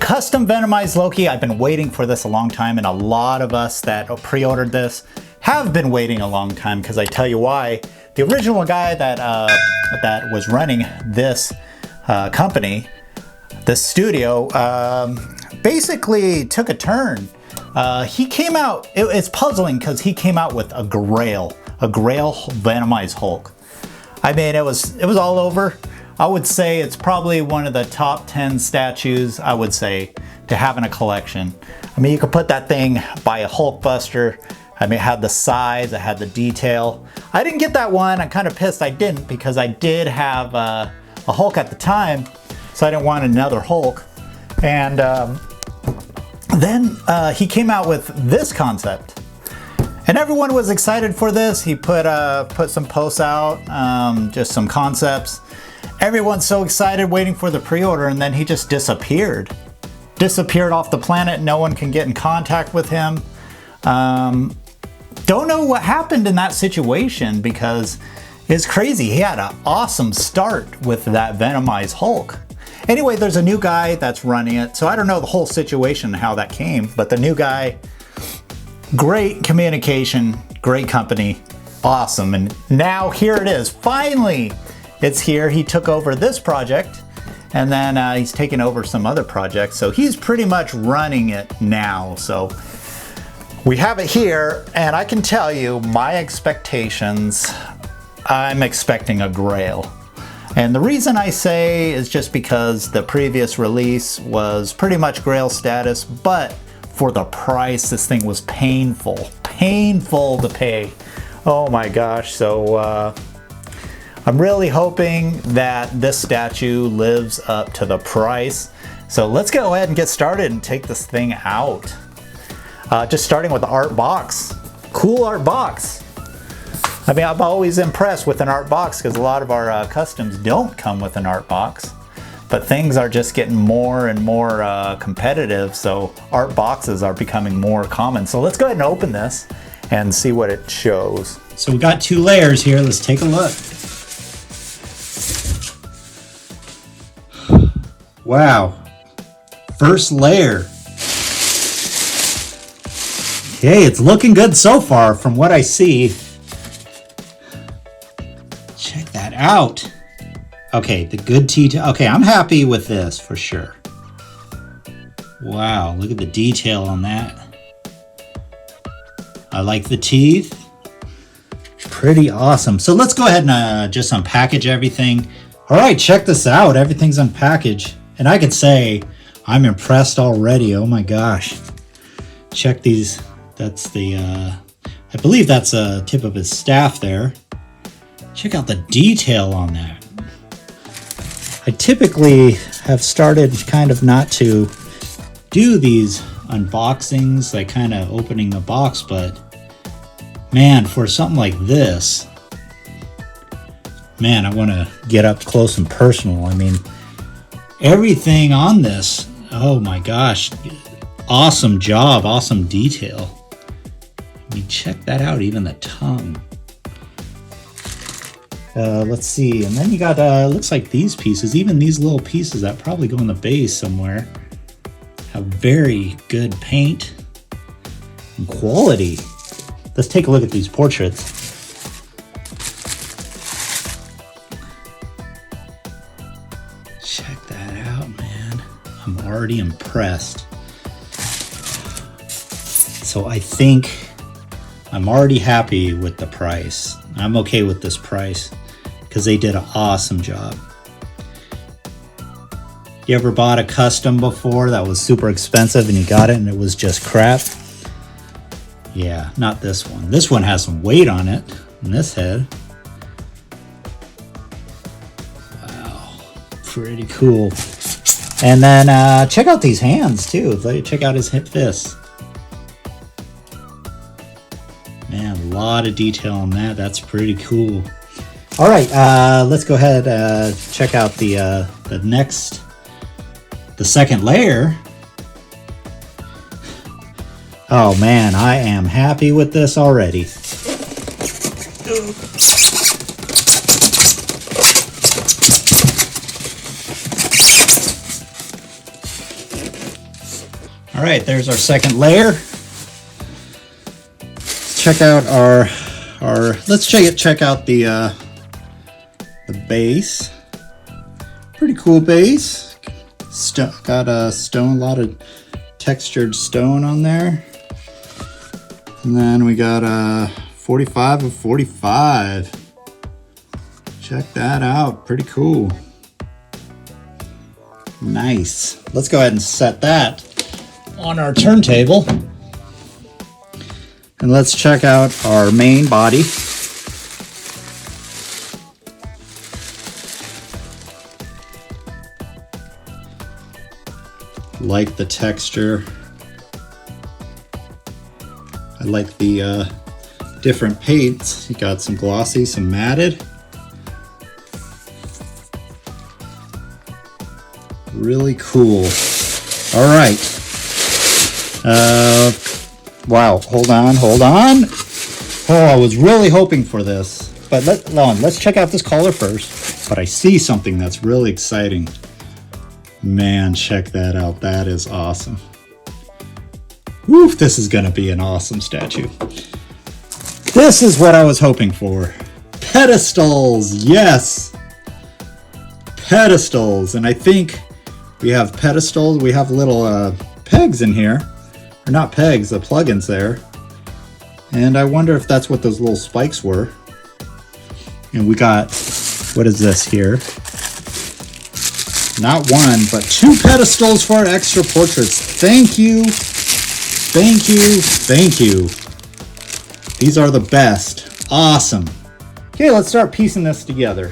custom Venomized Loki. I've been waiting for this a long time, and a lot of us that pre-ordered this have been waiting a long time, because I tell you why. The original guy that was running this company, this studio, basically took a turn. He came out, it's puzzling because he came out with a Grail Venomized Hulk. I mean, it was all over. I would say it's probably one of the top 10 statues, I would say, to have in a collection. I mean, you could put that thing by a Hulkbuster. I mean, it had the size, it had the detail. I didn't get that one. I'm kind of pissed I didn't, because I did have a Hulk at the time, so I didn't want another Hulk. And then he came out with this concept, and everyone was excited for this. He put some posts out, just some concepts. Everyone's so excited waiting for the pre-order, and then he just disappeared off the planet. No one can get in contact with him. Don't know what happened in that situation, because it's crazy. He had an awesome start with that Venomized Hulk. Anyway, there's a new guy that's running it, so I don't know the whole situation, how that came, but the new guy, great communication, great company, awesome. And now here it is, finally, it's here. He took over this project, and then he's taken over some other projects, so he's pretty much running it now. So we have it here, and I can tell you my expectations, I'm expecting a Grail. And the reason I say is just because the previous release was pretty much Grail status, but for the price, this thing was painful to pay. Oh my gosh. So I'm really hoping that this statue lives up to the price. So let's go ahead and get started and take this thing out. Just starting with the art box. Cool art box. I mean, I'm always impressed with an art box, because a lot of our customs don't come with an art box. But things are just getting more and more competitive, so art boxes are becoming more common. So let's go ahead and open this and see what it shows. So we got 2 layers here. Let's take a look. Wow. First layer. Okay, it's looking good so far from what I see. Check that out. Okay, the good teeth. Okay, I'm happy with this for sure. Wow, look at the detail on that. I like the teeth. Pretty awesome. So let's go ahead and just unpackage everything. All right, check this out. Everything's unpackaged. And I could say I'm impressed already. Oh my gosh. Check these. That's the, I believe that's a tip of his staff there. Check out the detail on that. I typically have started kind of not to do these unboxings, like kind of opening the box, but man, for something like this, man, I want to get up close and personal. I mean, everything on this, oh my gosh, awesome job, awesome detail. I mean, check that out, even the tongue. Let's see, and then you got, looks like these pieces, even these little pieces that probably go in the base somewhere, have very good paint and quality. Let's take a look at these portraits. Check that out, man. I'm already impressed. So I think I'm already happy with the price. I'm okay with this price, because they did an awesome job. You ever bought a custom before that was super expensive and you got it and it was just crap? Yeah, not this one. This one has some weight on it, in this head. Wow, pretty cool. And then check out these hands too. Check out his hip fists. Man, a lot of detail on that. That's pretty cool. All right, let's go ahead check out the second layer. Oh man, I am happy with this already. All right, there's our second layer. Let's check out our let's check out the base. Pretty cool base. Got a stone, a lot of textured stone on there. And then we got a 45 of 45. Check that out, pretty cool. Nice. Let's go ahead and set that on our turntable. And let's check out our main body. Like the texture. I like the different paints. You got some glossy, some matted. Really cool. All right. Wow, hold on. Oh, I was really hoping for this. But let's check out this color first. But I see something that's really exciting. Man, check that out. That is awesome. Woof, this is gonna be an awesome statue. This is what I was hoping for. Pedestals, yes. Pedestals, and I think we have pedestals. We have little pegs in here. Or not pegs, the plugins there. And I wonder if that's what those little spikes were. And we got, what is this here? Not one, but 2 pedestals for our extra portraits. Thank you. Thank you. Thank you. These are the best. Awesome. Okay, let's start piecing this together.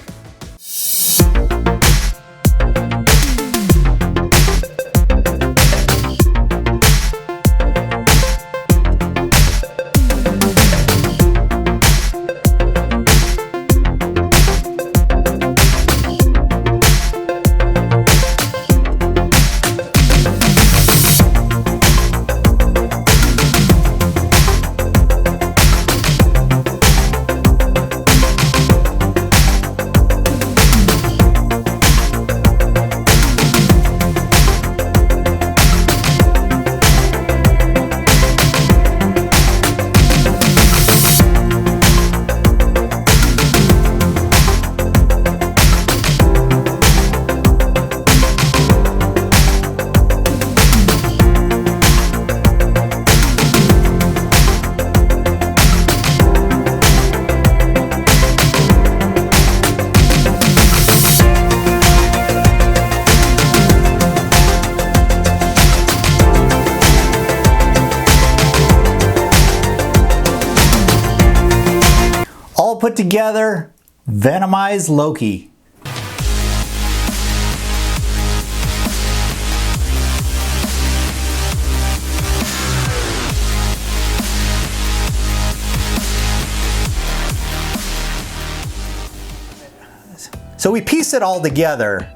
Put together Venomized Loki. So we pieced it all together,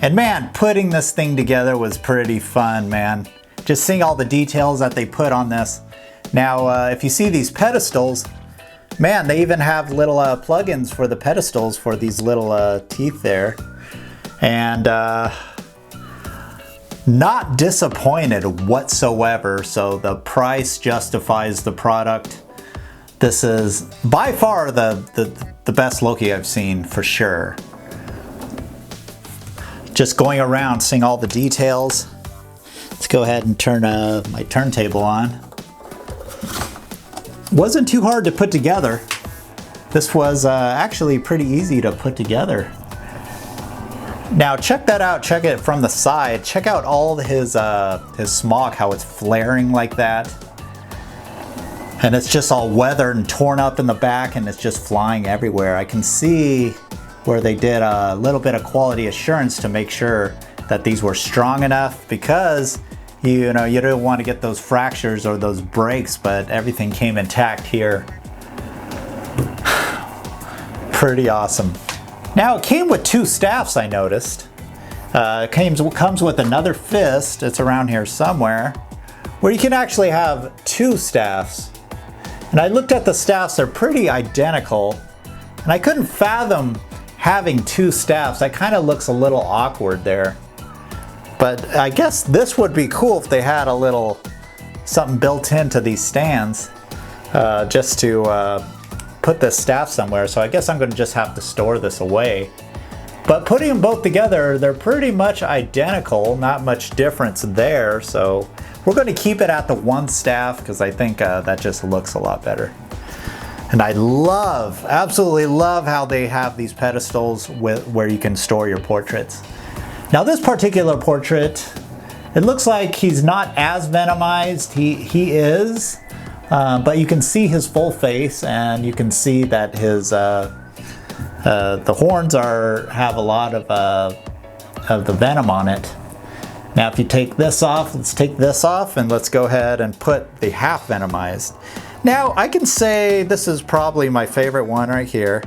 and man, putting this thing together was pretty fun, man. Just seeing all the details that they put on this. Now, if you see these pedestals, man, they even have little plugins for the pedestals for these little teeth there. And not disappointed whatsoever. So the price justifies the product. This is by far the best Loki I've seen for sure. Just going around seeing all the details. Let's go ahead and turn my turntable on. Wasn't too hard to put together. This was actually pretty easy to put together. Now check that out, check it from the side. Check out all his smock, how it's flaring like that. And it's just all weathered and torn up in the back, and it's just flying everywhere. I can see where they did a little bit of quality assurance to make sure that these were strong enough, because you know, you don't want to get those fractures or those breaks, but everything came intact here. Pretty awesome. Now it came with 2 staffs, I noticed. It comes with another fist, it's around here somewhere, where you can actually have 2 staffs. And I looked at the staffs, they're pretty identical, and I couldn't fathom having 2 staffs. That kind of looks a little awkward there. But I guess this would be cool if they had a little something built into these stands just to put this staff somewhere. So I guess I'm going to just have to store this away. But putting them both together, they're pretty much identical, not much difference there. So we're going to keep it at the one staff because I think that just looks a lot better. And I love, absolutely love how they have these pedestals where you can store your portraits. Now this particular portrait, it looks like he's not as venomized. He is, but you can see his full face, and you can see that his the horns have a lot of the venom on it. Now if you take this off, let's take this off, and let's go ahead and put the half venomized. Now I can say this is probably my favorite one right here,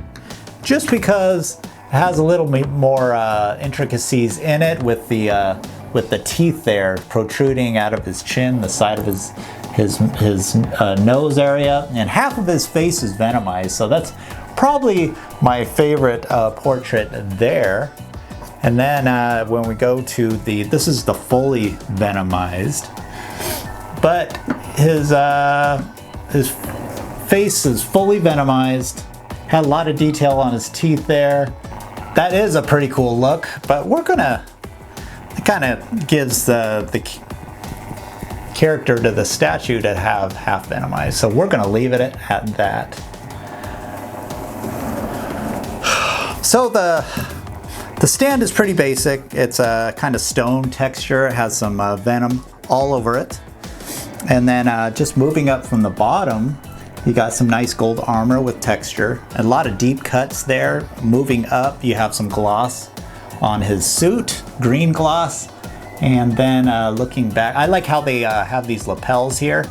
just because it has a little more intricacies in it with the teeth there protruding out of his chin, the side of his nose area, and half of his face is venomized. So that's probably my favorite portrait there. And then when we go to this is the fully venomized, but his face is fully venomized. Had a lot of detail on his teeth there. That is a pretty cool look, but we're gonna, it kind of gives the character to the statue to have half venomized. So we're gonna leave it at that. So the stand is pretty basic. It's a kind of stone texture. It has some venom all over it. And then just moving up from the bottom, you got some nice gold armor with texture. A lot of deep cuts there. Moving up, you have some gloss on his suit, green gloss. And then looking back, I like how they have these lapels here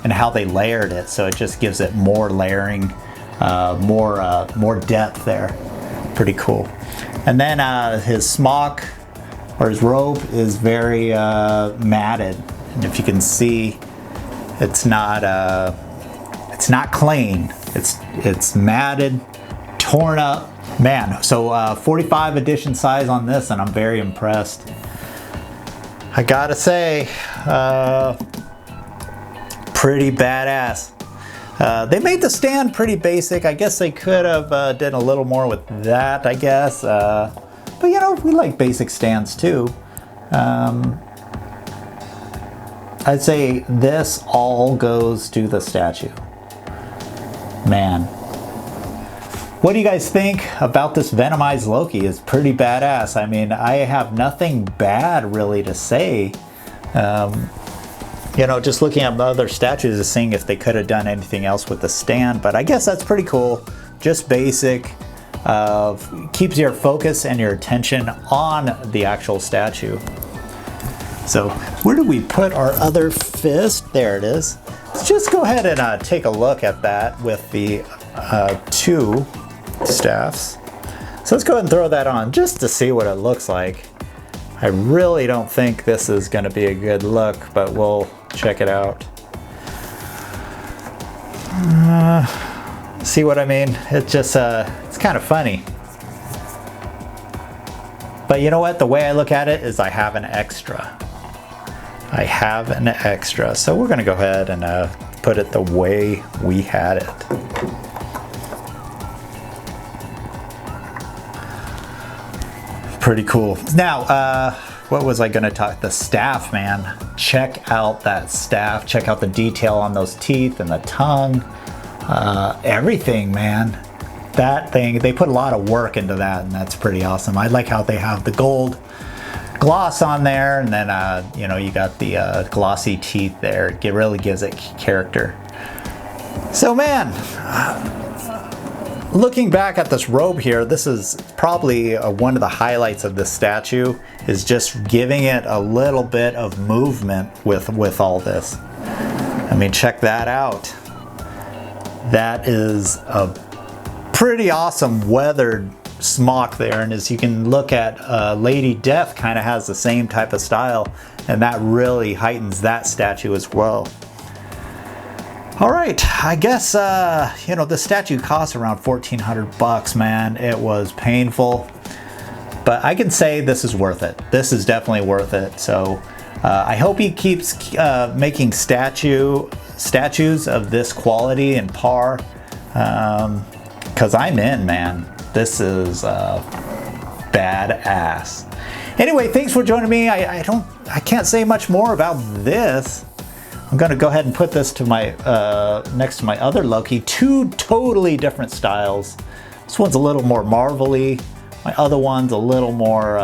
and how they layered it. So it just gives it more layering, more depth there. Pretty cool. And then his smock or his robe is very matted. And if you can see, it's not clean. It's matted, torn up. Man, so 45 edition size on this, and I'm very impressed. I gotta say, pretty badass. They made the stand pretty basic. I guess they could have done a little more with that, I guess. But you know, we like basic stands too. I'd say this all goes to the statue. Man. What do you guys think about this Venomized Loki? It's pretty badass. I mean, I have nothing bad really to say. You know, just looking at the other statues and seeing if they could have done anything else with the stand, but I guess that's pretty cool. Just basic. Keeps your focus and your attention on the actual statue. So where do we put our other fist? There it is. Let's just go ahead and take a look at that with the two staffs. So let's go ahead and throw that on just to see what it looks like. I really don't think this is going to be a good look, but we'll check it out. See what I mean? It's just, it's kind of funny. But you know what? The way I look at it is I have an extra. I have an extra. So we're going to go ahead and put it the way we had it. Pretty cool. Now, what was I going to talk? The staff, man. Check out that staff. Check out the detail on those teeth and the tongue. Everything, man. That thing, they put a lot of work into that, and that's pretty awesome. I like how they have the gold gloss on there, and then you know, you got the glossy teeth there. It really gives it character. So man, looking back at this robe here, this is probably one of the highlights of this statue, is just giving it a little bit of movement with all this. I mean, check that out. That is a pretty awesome weathered smock there, and as you can look at, Lady Death kind of has the same type of style, and that really heightens that statue as well. All right, I guess you know, the statue costs around $1,400 bucks, man. It was painful, but I can say this is worth it. This is definitely worth it. So I hope he keeps making statues of this quality and par, because I'm in, man. This is badass. Anyway, thanks for joining me. I can't say much more about this. I'm gonna go ahead and put this to my next to my other Loki. Two totally different styles. This one's a little more Marvel-y. My other one's a little more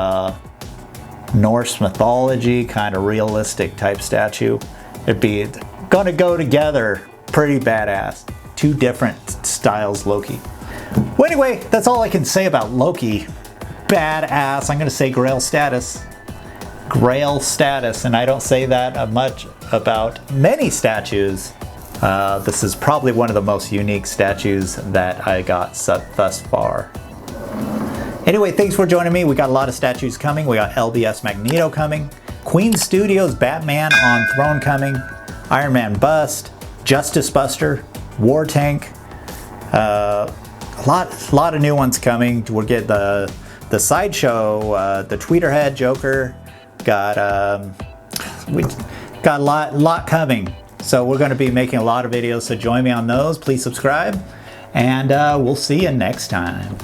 Norse mythology, kind of realistic type statue. It'd be gonna go together pretty badass. Two different styles Loki. Well, anyway, that's all I can say about Loki. Badass. I'm gonna say Grail status. Grail status, and I don't say that much about many statues. This is probably one of the most unique statues that I got thus far. Anyway, thanks for joining me. We got a lot of statues coming. We got LBS Magneto coming, Queen Studios Batman on Throne coming, Iron Man Bust, Justice Buster, War Tank. A lot of new ones coming. We'll get the Sideshow, the Tweeterhead Joker. We got a lot coming. So we're going to be making a lot of videos. So join me on those. Please subscribe, and we'll see you next time.